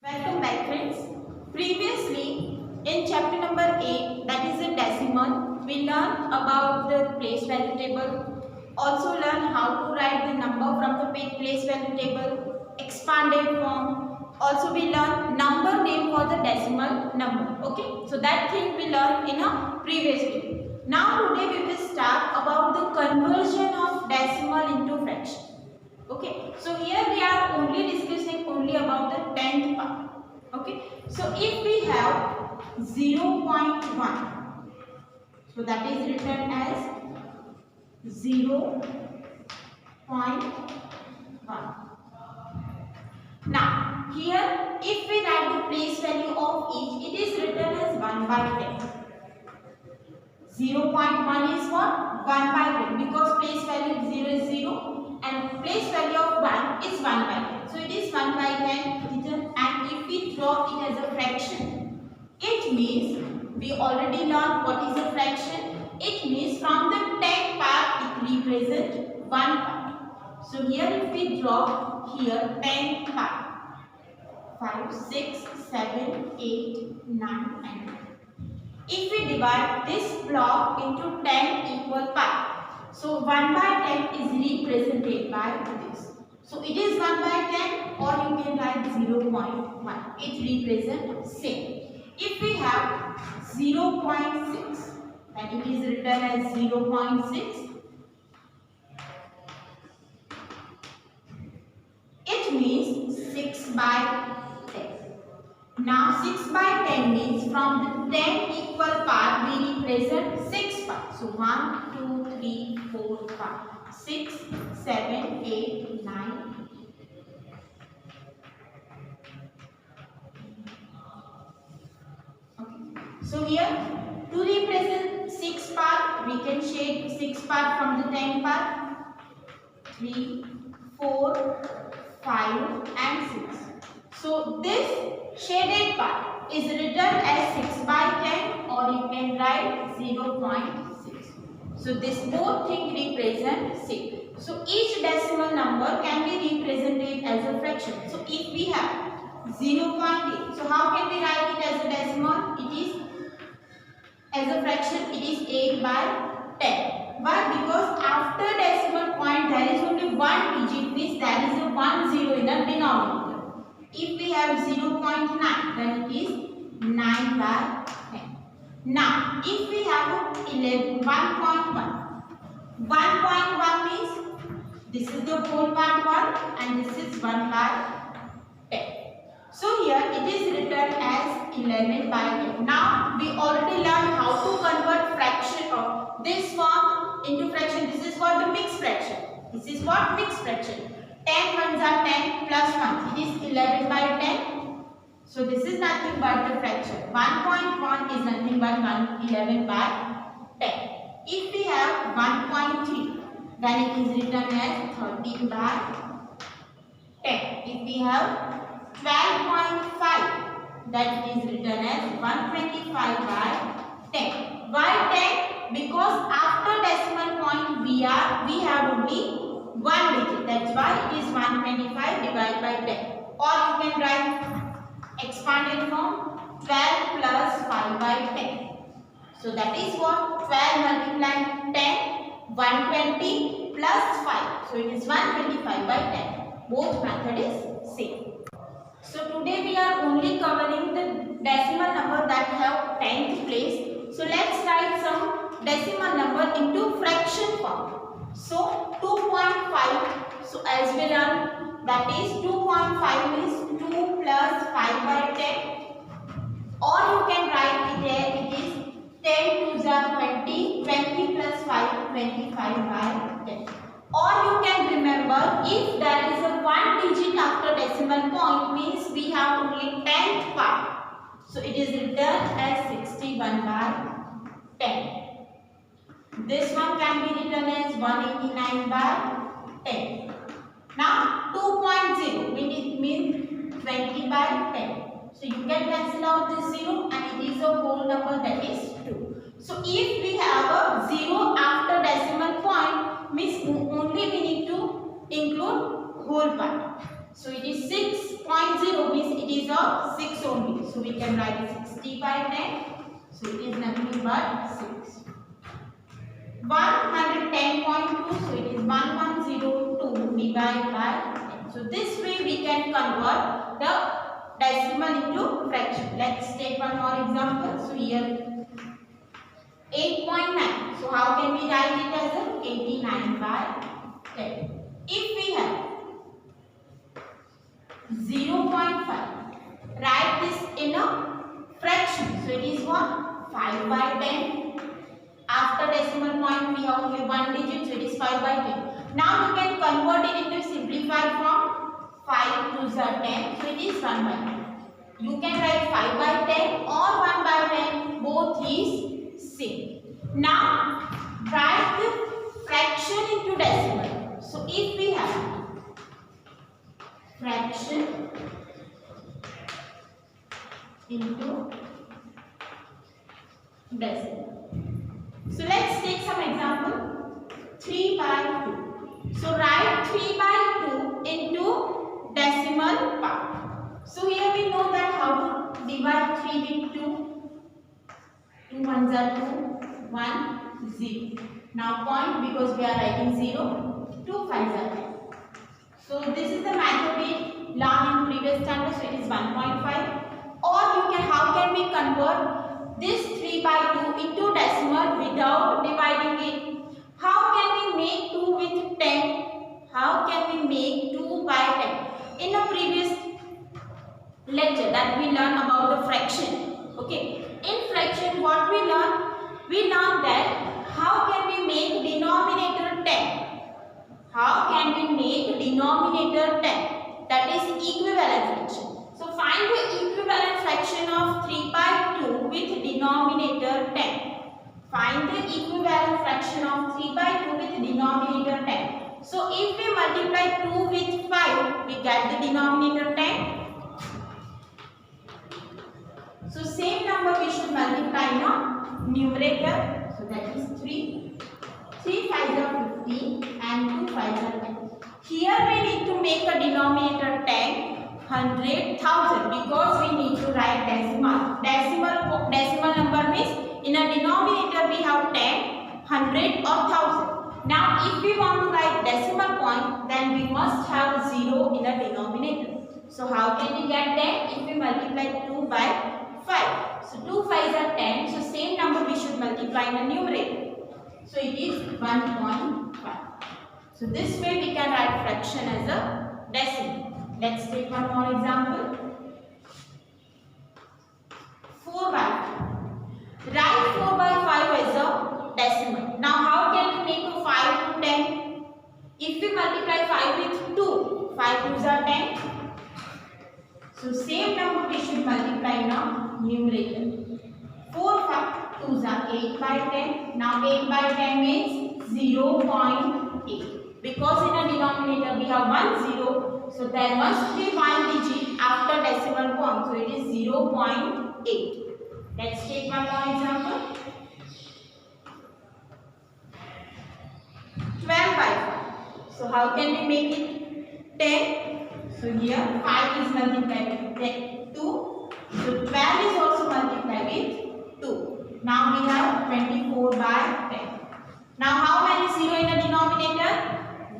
Welcome back friends. Previously in chapter number 8, that is the decimal, we learned about the place value table, also learn how to write the number from the place value table, expanded form, also we learn number name for the decimal number. Okay, so that thing we learned in a previous video. Now today we will start about the conversion of decimal into fraction. Okay, so here we are only discussing only about the 10th part. Okay, so if we have 0.1, so that is written as 0.1. Now here if we write the place value of each, it is written as 1 by 10. 0.1 is what? 1 by 10, because place value of 0 is 0 and place value of 1 is 1 by 10. So it is 1 by 10 written, and if we draw it as a fraction, it means we already learned what is a fraction. It means from the 10 part it represents 1 part. So here if we draw here 10 part, 5, 6, 7, 8, 9 and 10. If we divide this block into 10 equal parts, so 1 by 10 is represented by this. So it is 1 by 10, or you can write 0.1. It represents same. If we have 0.6, then it is written as 0.6. It means 6 by 10. Now 6 by 10 means from the 10 equal part we represent 6 parts. So 1, 2, 3, 4, 5, 6, 7, 8, 9. Okay. So here to represent 6 part, we can shade 6 part from the 10 part. 3, 4, 5 and 6. So this shaded part is written as 6 by 10, or you can write 0.6. So this both thing represent 6. So each decimal number can be represented as a fraction. So if we have 0.8, so how can we write it as a decimal? It is as a fraction, it is 8 by 10. Why? Because after decimal point there is only one digit, means there is a 1 0 in the denominator. If we have 0.9, then it is 9 by 10. Now, if we have 1.1, 1.1 means this is the whole part 1 and this is 1 by 10. So here it is written as 11 by 10. Now, we already learned how to convert fraction of this form into fraction. This is what the mixed fraction. This is what mixed fraction. 10 ones are 10 plus 1. It is 11 by 10. So this is nothing but the fraction. 1.1 is nothing but 11 by 10. If we have 1.3, then it is written as 13 by 10. If we have 12.5, then it is written as 125 by 10. Why 10? Because after decimal point we have only one digit. That's why it is 125 divided by 10. Or you can write expanded form 12 plus 5 by 10. So that is what 12 multiplied 10, 120 plus 5. So it is 125 by 10. Both method is same. So today we are only covering the decimal number that have 10th place. So let's write some decimal number into fraction form. So 2.5, so as we learn, that is 2.5 is 2 plus 5 by 10, or you can write it there, it is 10 to the 20, 20 plus 5, 25 by 10. Or you can remember, if there is a one digit after decimal point, means we have only 10th part. So it is written as 61 by 10. This one can be written as 189 by 10. Now 2.0 means 20 by 10. So you can cancel out this 0 and it is a whole number, that is 2. So if we have a 0 after decimal point, means only we need to include whole part. So it is 6.0 0 means it is a 6 only. So we can write 60 by 10. So it is nothing but 6. 110.2. So it is 1102 divided by 10. So this way we can convert the decimal into fraction. Let's take one more example. So here 8.9. So how can we write it as a 89 by 10? If we have 0.5, write this in a fraction. So it is what? 5 by 10. After decimal point we have only one digit, so it is 5 by 10. Now you can convert it into simplified form. 5 to the 10, so it is 1 by 10. You can write 5 by 10 or 1 by 10, both is same. Now write the fraction into decimal. So if we have fraction into decimal. So let's take some example. 3 by 2. So write 3 by 2 into decimal part. So here we know that how to divide 3 with 2. 2 ones are 2, 1, 0. Now point, because we are writing 0, 2 5s are 10. So this is the method we learned in previous standard, so it is 1.5. Or you can, how can we convert this 3 by 2 into decimal without dividing it? How can we make 2 with 10? How can we make 2 by 10? In a previous lecture that we learned about the fraction. Okay. In fraction what we learned? We learned that how can we make denominator 10? How can we make denominator 10? That is equivalent fraction. So find the equivalent fraction of 3 by 2 with denominator 10. Find the equivalent fraction of 3 by 2 with denominator 10. So if we multiply 2 with 5, we get the denominator 10. So same number we should multiply in numerator. So that is 3. 3 5s are 15 and 2 5s are 10. Here we need to make a denominator 10, 100, 1000, because we need to write decimal. Decimal number means in a denominator we have 10, 100 or 1000. Now if we want to write decimal point, then we must have 0 in a denominator. So how can we get that? If we multiply 2 by 5. So 2 5s are 10. So same number we should multiply in the numerator. So it is 1.5. So this way we can write fraction as a decimal. Let's take one more example. 4 by 5. Write 4 by 5 as a decimal. Now how can we make a 5 to 10? If we multiply 5 with 2, 5 2s are 10. So same number we should multiply in a numerator. 4 5 2s are 8 by 10. Now 8 by 10 means 0.8. Because in a denominator we have 1 0. So there must be one digit after decimal point. So it is 0.8. Let's take one more example. 12 by 5. So how can we make it 10? So here 5 is multiplied with 2. So 12 is also multiplied with 2. Now we have 24 by 10. Now how many 0 in a denominator?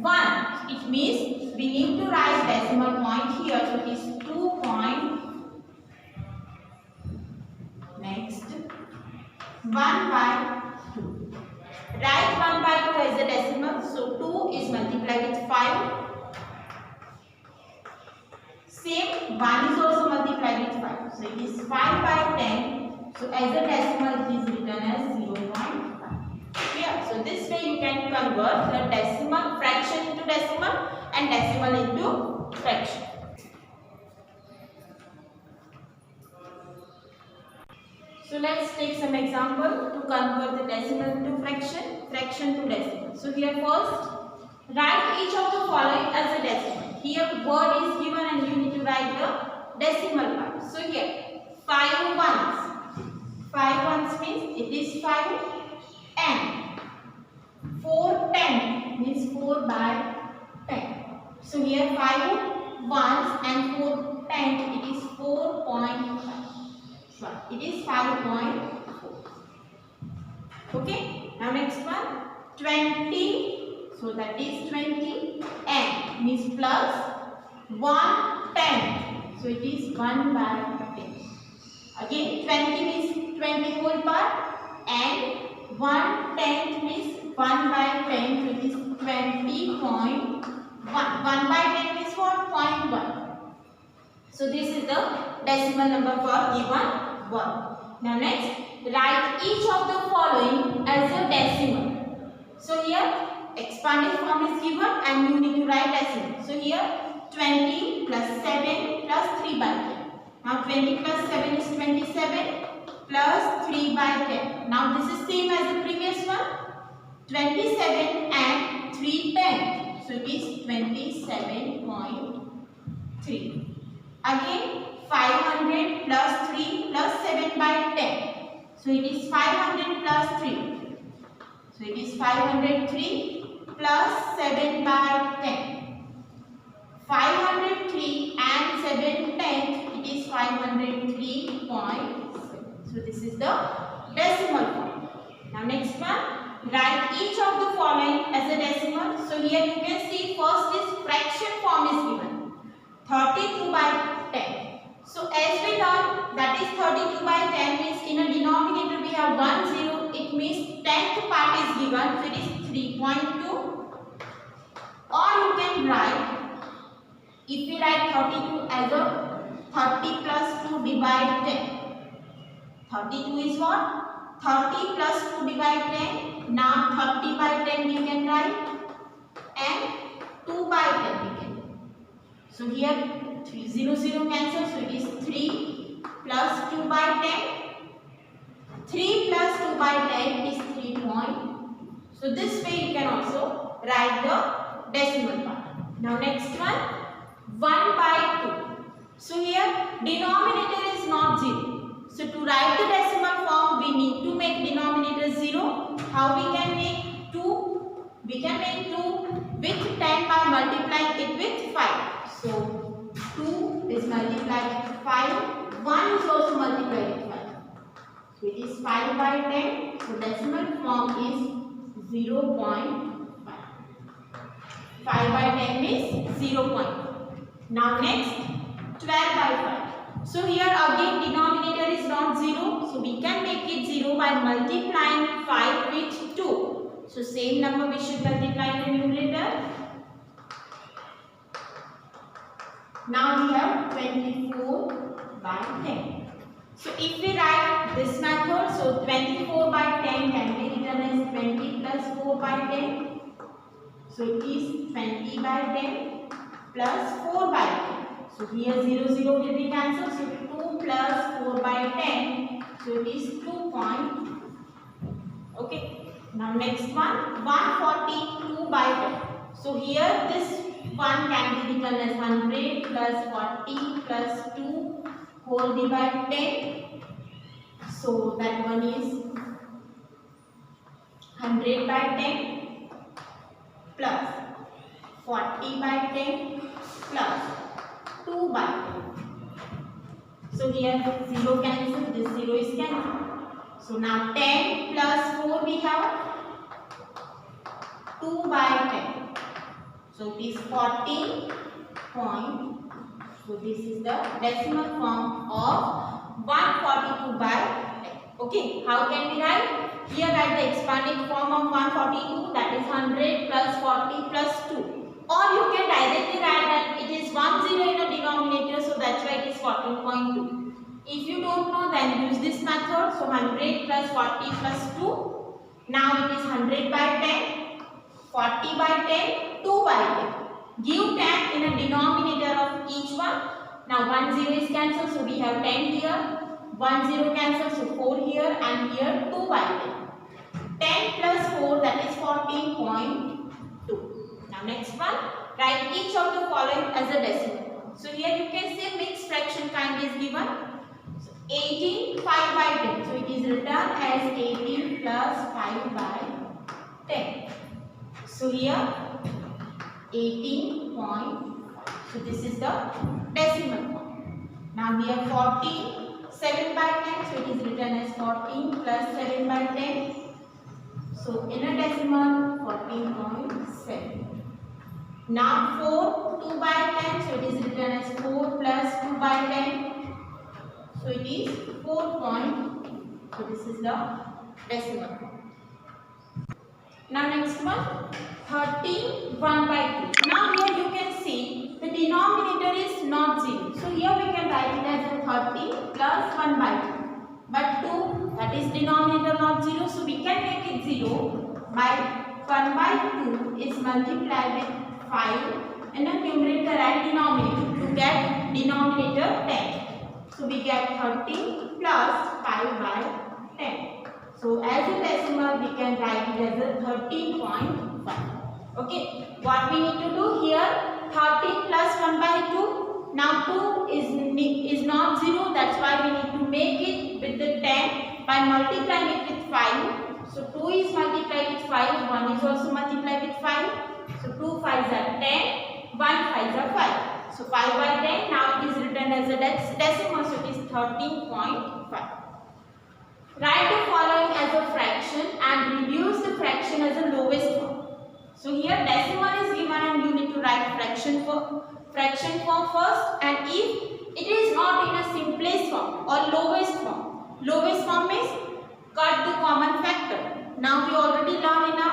1. It means we need to write decimal point here. So it is 2 point. Next 1 by 2. Write 1 by 2 as a decimal. So 2 is multiplied with 5. Same 1 is also multiplied with 5. So it is 5 by 10. So as a decimal it is written as 0.5. Yeah, so this way you can convert the decimal fraction into decimal and decimal into fraction. So let's take some example to convert the decimal into fraction, fraction to decimal. So here first, write each of the following as a decimal. Here word is given and you need to write the decimal part. So here 5 ones. 5 ones means it is 5 and 4 10 means 4 by 10. So here 5 ones and 4 10 tenth, it is 4.5. Sorry, it is 5.4. Okay. Now next one, 20. So that is 20 n means plus 1/10. So it is 1/10. Again 20 means 20 whole part and 1/10 means 1/10. So it is 20.1. 1/10 means what? 0.1. So this is the decimal number for given one. Now next, write each of the following as a decimal. So here expanded form is given and you need to write decimal. So here 20 plus 7 plus 3/10. Now 20 plus 7 is 27 plus 3/10. Now this is same as the previous one. 27 and 3/10. So it is 27.3. Again 500 plus 3 plus 7/10. So it is 500 plus 3. So it is 503 plus 7/10. 503 and 7/10, it is 503.7. So this is the decimal form. Now next one, write each of the following as a decimal. So here you can see first is fraction form is given. 32/10. So as we learn that is 32/10 means in a denominator we have 1 0. It means 10th part is given. So it is 3.2. Or you can write, if we write 32 as a 30 plus 2 divide 10. 32 is what? 30 plus 2 divide 10. Now 30/10 we can write and 2/10 we can. So here 0 0 cancel. So it is 3 plus 2/10. 3 plus 2/10 is 3 point. So this way you can also write the decimal part. Now next one, 1/2. So here denominator is not 0. So to write the decimal form we need to make denominator 0. How we can make 2? We can make 2 with 10 by multiplying it with 5. So 2 is multiplied with 5. 1 is also multiplied with 5. So it is 5/10. So decimal form is 0.5. 5/10 is 0.5. Now next, 12/5. So here again denominator is not 0. So we can make it 0 by multiplying 5 with 2. So same number we should multiply in the numerator. Now we have 24/10. So if we write this method, so 24/10 can be written as 20 plus 4/10. So it is 20/10 plus 4/10. So here 0 0 will be cancelled. So 2 plus 4/10. So it is 2. Okay. Now next one, 142/10. So here this one can be written as 100 plus 40 plus 2 whole divide 10. So that one is 100/10 plus 40/10 plus 2/10. So here 0 cancel, this 0 is cancelled. So now 10 plus 4 we have 2/10. So it is 40 point. So this is the decimal form of 142/10. Okay, how can we write? Here write the expanded form of 142, that is 100 plus 40 plus 2. Or you can directly write that it is 10 in a denominator, so that's why it is 14.2. If you don't know, then use this method. So 100 plus 40 plus 2. Now it is 100/10, 40/10, 2/10. Give 10 in a denominator of each one. Now 1 0 is cancelled, so we have 10 here. 1 0 cancelled, so 4 here and here 2/10. 10 plus 4, that is 14.2. Now next one, write each of the following as a decimal. So here you can say mixed fraction kind is given. So 18 5/10. So it is written as 18 plus 5/10. So here 18.5. So this is the decimal form. Now we have 14, 7 by 10, so it is written as 14 plus 7 by 10. So in a decimal, 14.7. Now 4, 2 by 10, so it is written as 4 plus 2 by 10. So it is 4. So this is the decimal form. Now next one, 13, 1 by 2. Now here you can see the denominator is not 0. So here we can write it as a 13 plus 1 by 2. But 2, that is denominator not 0. So we can make it 0 by 1 by 2 is multiplied with 5 and the numerator and denominator to get denominator 10. So we get 13 plus 5 by 10. So as a decimal we can write it as a 13.5. Okay. What we need to do here, 13 plus 1 by 2. Now 2 is not 0. That's why we need to make it with the 10 by multiplying it with 5. So 2 is multiplied with 5. 1 is also multiplied with 5. So 2 5s are 10. 1 5s are 5. So 5 by 10. Now it is written as a decimal. So it is 13.5. Write the following as a fraction and reduce the fraction as a lowest form. So here decimal is given and you need to write fraction form first, and if it is not in a simplest form or lowest form is cut the common factor. Now we already learned in a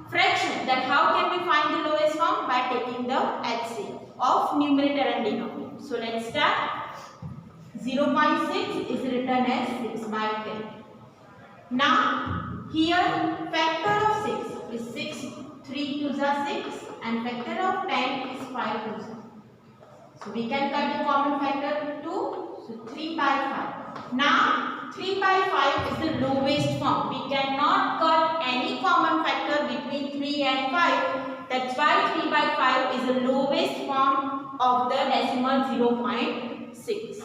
fraction that how can we find the lowest form? By taking the HCF of numerator and denominator. So let's start. 0.6 is written as 6 by 10. Now here factor of 6 is 6, 3 2s are 6 and factor of 10 is 5 2s. So we can cut the common factor 2, so 3 by 5. Now 3 by 5 is the lowest form. We cannot cut any common factor between 3 and 5. That's why 3 by 5 is the lowest form of the decimal 0.6.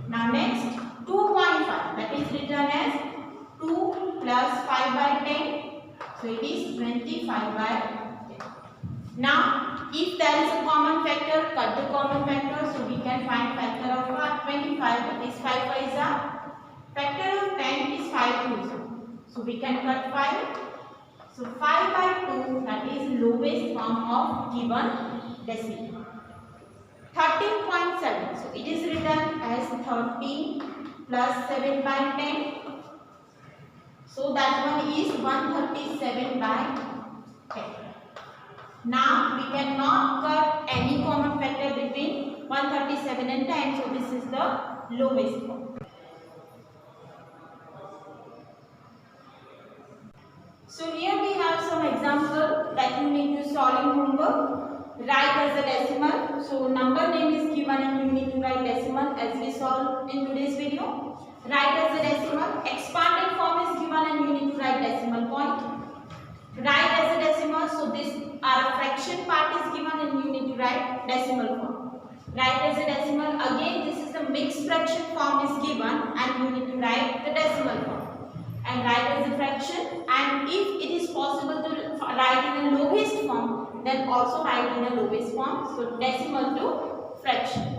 Now next 2.5, that is written as 2 plus 5 by 10. So it is 25 by 10. Now if there is a common factor, cut the common factor. So we can find factor of 25, that is 5 5s are. Factor of 10 is 5 2s. So we can cut 5. So 5 by 2, that is lowest form of given decimal. 13.7. So it is written as 13 plus 7 by 10. So that one is 137 by 10. Now we cannot cut any common factor between 137 and 10. So this is the lowest form. So here we have some example that you need to solve in homework. Write as a decimal. So number name is given and you need to write decimal as we solved in today's video. Write as a decimal. Expanded form is given and you need to write decimal point. Write as a decimal. So this our fraction part is given and you need to write decimal form. Write as a decimal. Again this is the mixed fraction form is given and you need to write the decimal form. And write as a fraction, and if it is possible to write in a lowest form, then also write in a lowest form. So decimal to fraction.